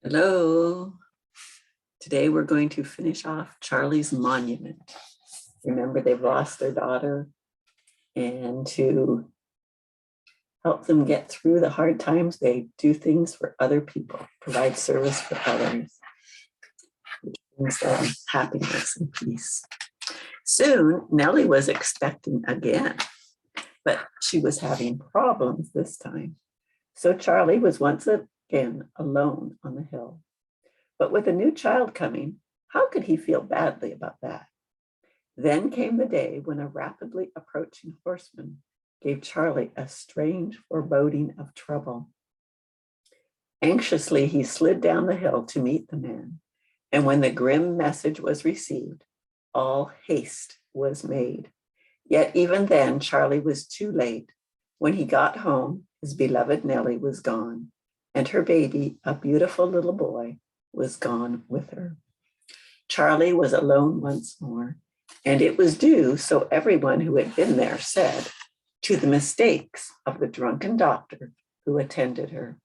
Hello. Today we're going to finish off Charlie's Monument. Remember, they've lost their daughter, and to help them get through the hard times, they do things for other people, provide service for others, which brings them happiness and peace. Soon, Nellie was expecting again, but she was having problems this time. So Charlie was once again alone on the hill. But with a new child coming, how could he feel badly about that? Then came the day when a rapidly approaching horseman gave Charlie a strange foreboding of trouble. Anxiously, he slid down the hill to meet the man, and when the grim message was received, all haste was made. Yet even then, Charlie was too late. When he got home, his beloved Nellie was gone, and her baby, a beautiful little boy, was gone with her. Charlie was alone once more, and it was due, so everyone who had been there said, to the mistakes of the drunken doctor who attended her.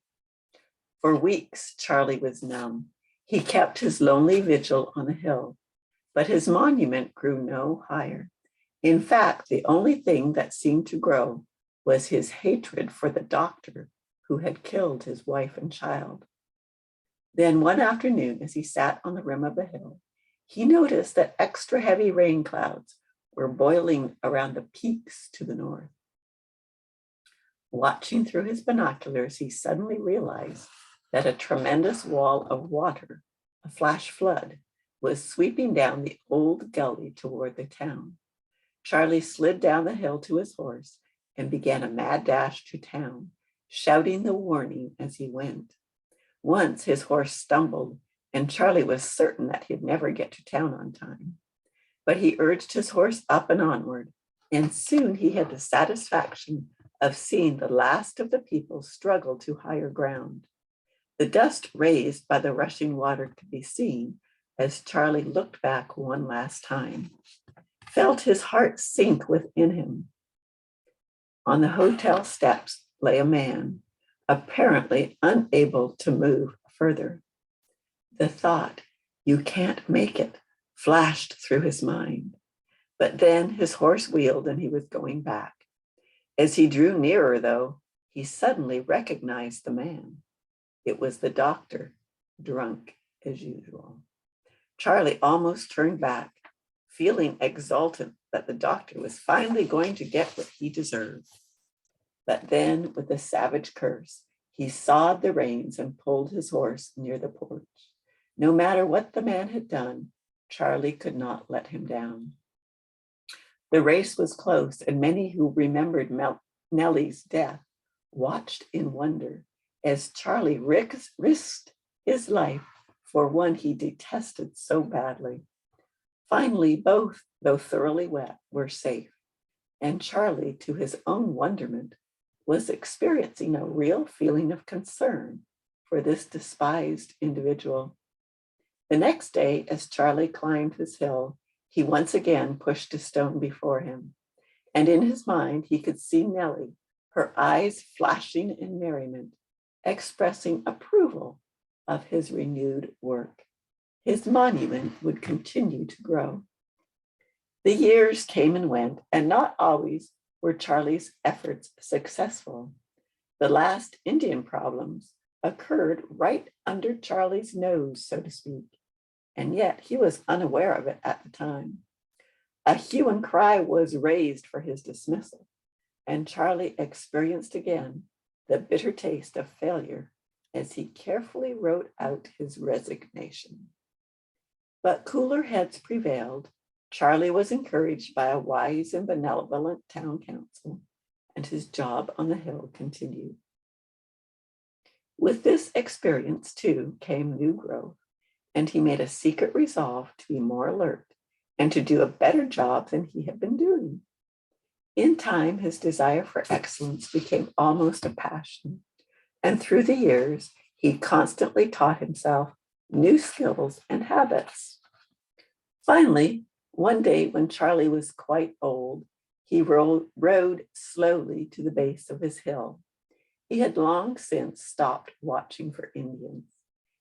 For weeks, Charlie was numb. He kept his lonely vigil on the hill, but his monument grew no higher. In fact, the only thing that seemed to grow was his hatred for the doctor who had killed his wife and child. Then one afternoon, as he sat on the rim of the hill, he noticed that extra heavy rain clouds were boiling around the peaks to the north. Watching through his binoculars, he suddenly realized that a tremendous wall of water, a flash flood, was sweeping down the old gully toward the town. Charlie slid down the hill to his horse and began a mad dash to town, shouting the warning as he went. Once his horse stumbled, and Charlie was certain that he'd never get to town on time. But he urged his horse up and onward, and soon he had the satisfaction of seeing the last of the people struggle to higher ground. The dust raised by the rushing water could be seen as Charlie looked back one last time, felt his heart sink within him. On the hotel steps lay a man, apparently unable to move further. The thought, "You can't make it," flashed through his mind. But then his horse wheeled and he was going back. As he drew nearer, though, he suddenly recognized the man. It was the doctor, drunk as usual. Charlie almost turned back, feeling exultant that the doctor was finally going to get what he deserved. But then, with a savage curse, he sawed the reins and pulled his horse near the porch. No matter what the man had done, Charlie could not let him down. The race was close, and many who remembered Nellie's death watched in wonder as Charlie risked his life for one he detested so badly. Finally, both, though thoroughly wet, were safe, and Charlie, to his own wonderment, was experiencing a real feeling of concern for this despised individual. The next day, as Charlie climbed his hill, he once again pushed a stone before him, and in his mind he could see Nellie, her eyes flashing in merriment, expressing approval of his renewed work. His monument would continue to grow. The years came and went, and not always were Charlie's efforts successful. The last Indian problems occurred right under Charlie's nose, so to speak, and yet he was unaware of it at the time. A hue and cry was raised for his dismissal, and Charlie experienced again the bitter taste of failure as he carefully wrote out his resignation. But cooler heads prevailed. Charlie was encouraged by a wise and benevolent town council, and his job on the hill continued. With this experience, too, came new growth, and he made a secret resolve to be more alert and to do a better job than he had been doing. In time, his desire for excellence became almost a passion, and through the years, he constantly taught himself new skills and habits. Finally, one day when Charlie was quite old, he rode slowly to the base of his hill. He had long since stopped watching for Indians.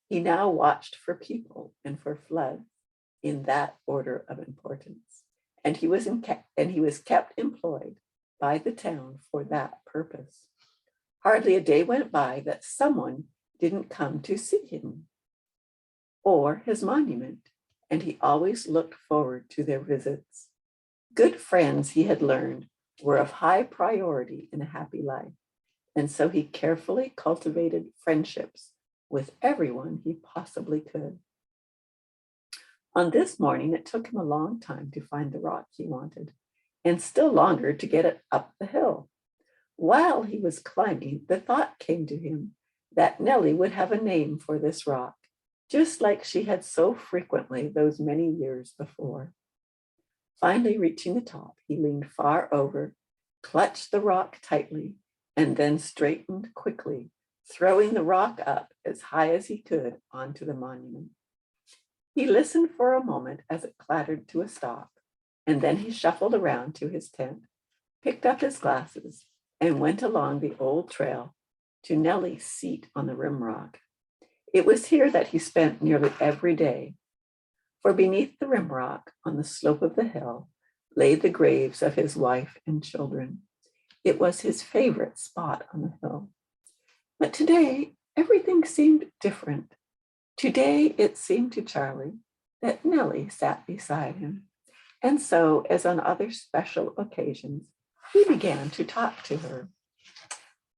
He now watched for people and for floods in that order of importance, and he was kept employed by the town for that purpose. Hardly a day went by that someone didn't come to see him or his monument, and he always looked forward to their visits. Good friends, he had learned, were of high priority in a happy life, and so he carefully cultivated friendships with everyone he possibly could. On this morning, it took him a long time to find the rock he wanted, and still longer to get it up the hill. While he was climbing, the thought came to him that Nellie would have a name for this rock, just like she had so frequently those many years before. Finally reaching the top, he leaned far over, clutched the rock tightly, and then straightened quickly, throwing the rock up as high as he could onto the monument. He listened for a moment as it clattered to a stop, and then he shuffled around to his tent, picked up his glasses, and went along the old trail to Nellie's seat on the rim rock. It was here that he spent nearly every day, for beneath the rim rock on the slope of the hill lay the graves of his wife and children. It was his favorite spot on the hill. But today, everything seemed different. Today, it seemed to Charlie that Nellie sat beside him. And so, as on other special occasions, he began to talk to her.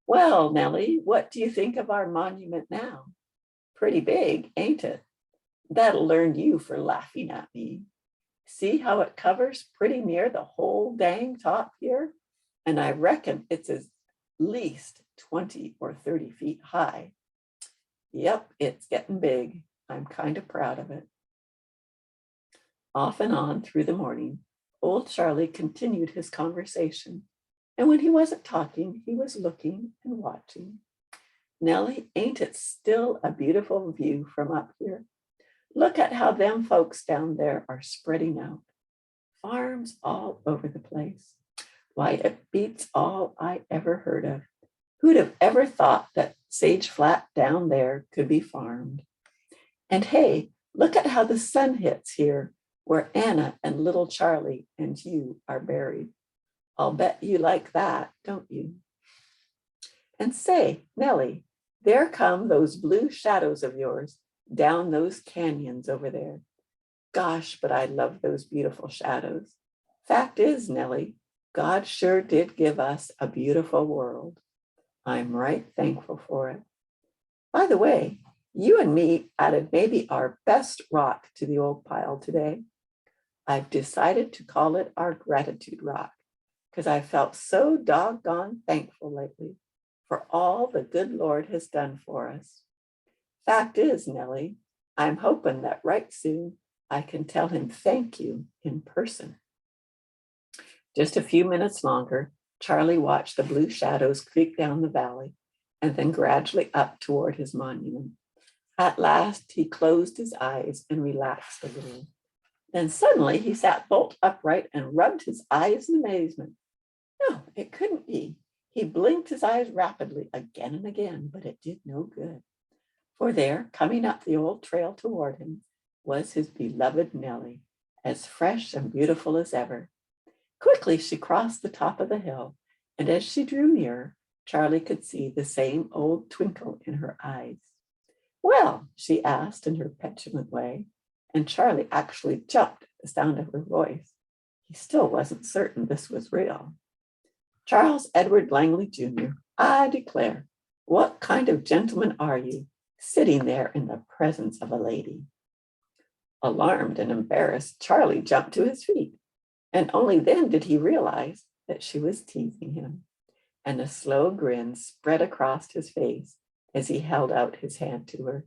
Well, Nellie, what do you think of our monument now? Pretty big, ain't it? That'll learn you for laughing at me. See how it covers pretty near the whole dang top here? And I reckon it's at least 20 or 30 feet high. Yep, it's getting big. I'm kind of proud of it. Off and on through the morning, old Charlie continued his conversation. And when he wasn't talking, he was looking and watching. Nellie, ain't it still a beautiful view from up here? Look at how them folks down there are spreading out. Farms all over the place. Why, it beats all I ever heard of. Who'd have ever thought that Sage Flat down there could be farmed? And hey, look at how the sun hits here, where Anna and little Charlie and you are buried. I'll bet you like that, don't you? And say, Nellie, there come those blue shadows of yours down those canyons over there. Gosh, but I love those beautiful shadows. Fact is, Nellie, God sure did give us a beautiful world. I'm right thankful for it. By the way, you and me added maybe our best rock to the old pile today. I've decided to call it our gratitude rock because I felt so doggone thankful lately for all the good Lord has done for us. Fact is, Nellie, I'm hoping that right soon I can tell him thank you in person. Just a few minutes longer, Charlie watched the blue shadows creep down the valley and then gradually up toward his monument. At last, he closed his eyes and relaxed a little. Then suddenly he sat bolt upright and rubbed his eyes in amazement. No, it couldn't be. He blinked his eyes rapidly again and again, but it did no good. For there, coming up the old trail toward him, was his beloved Nellie, as fresh and beautiful as ever. Quickly she crossed the top of the hill, and as she drew nearer, Charlie could see the same old twinkle in her eyes. Well, she asked in her petulant way, and Charlie actually jumped at the sound of her voice. He still wasn't certain this was real. Charles Edward Langley, Jr., I declare, what kind of gentleman are you, sitting there in the presence of a lady? Alarmed and embarrassed, Charlie jumped to his feet, and only then did he realize that she was teasing him, and a slow grin spread across his face as he held out his hand to her.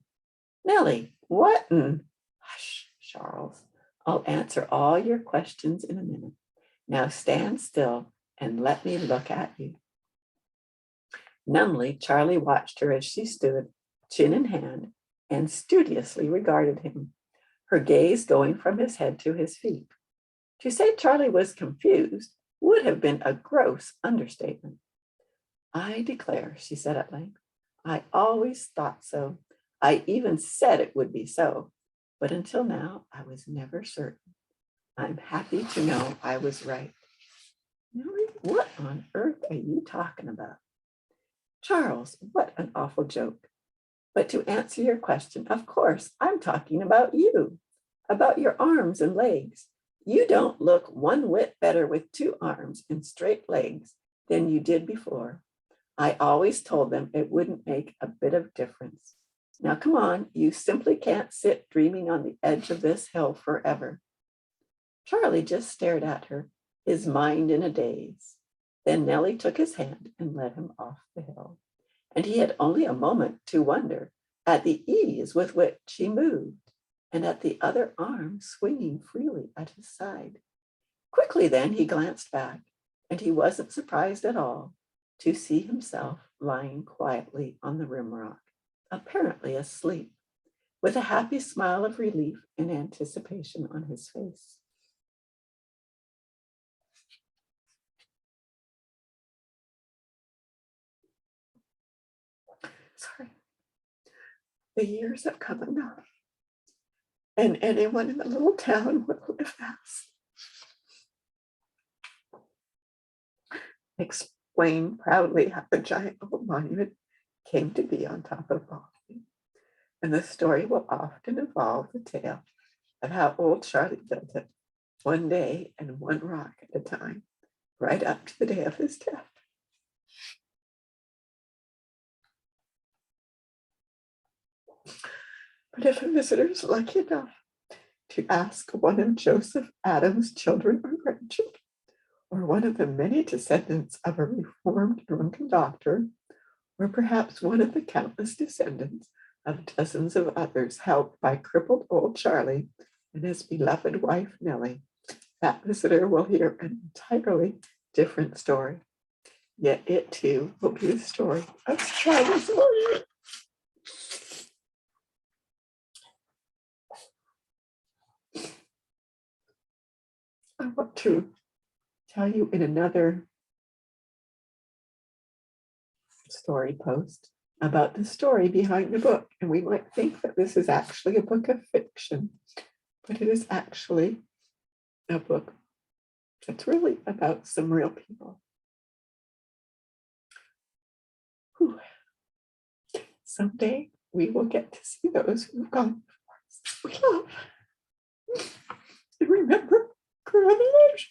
Nellie, what in? Hush, Charles. I'll answer all your questions in a minute. Now stand still and let me look at you. Numbly, Charlie watched her as she stood, chin in hand, and studiously regarded him, her gaze going from his head to his feet. To say Charlie was confused would have been a gross understatement. I declare, she said at length, I always thought so. I even said it would be so, but until now, I was never certain. I'm happy to know I was right. Nellie, what on earth are you talking about? Charles, what an awful joke. But to answer your question, of course, I'm talking about you, about your arms and legs. You don't look one whit better with 2 arms and straight legs than you did before. I always told them it wouldn't make a bit of difference. Now, come on, you simply can't sit dreaming on the edge of this hill forever. Charlie just stared at her, his mind in a daze. Then Nellie took his hand and led him off the hill. And he had only a moment to wonder at the ease with which she moved and at the other arm swinging freely at his side. Quickly then he glanced back, and he wasn't surprised at all to see himself lying quietly on the rimrock, apparently asleep, with a happy smile of relief and anticipation on his face. Sorry. The years have come enough, and anyone in the little town will live fast. Explained proudly how the giant old monument came to be on top of Boston. And the story will often involve the tale of how old Charlie built it one day and one rock at a time, right up to the day of his death. But if a visitor is lucky enough to ask one of Joseph Adams' children or grandchildren, or one of the many descendants of a reformed drunken doctor, or perhaps one of the countless descendants of dozens of others helped by crippled old Charlie and his beloved wife, Nellie, that visitor will hear an entirely different story. Yet it too will be the story of Charlie's warrior. I want to tell you in another story post about the story behind the book. And we might think that this is actually a book of fiction, but it is actually a book that's really about some real people. Whew. Someday we will get to see those who've gone before us. We love. And remember, Coronation.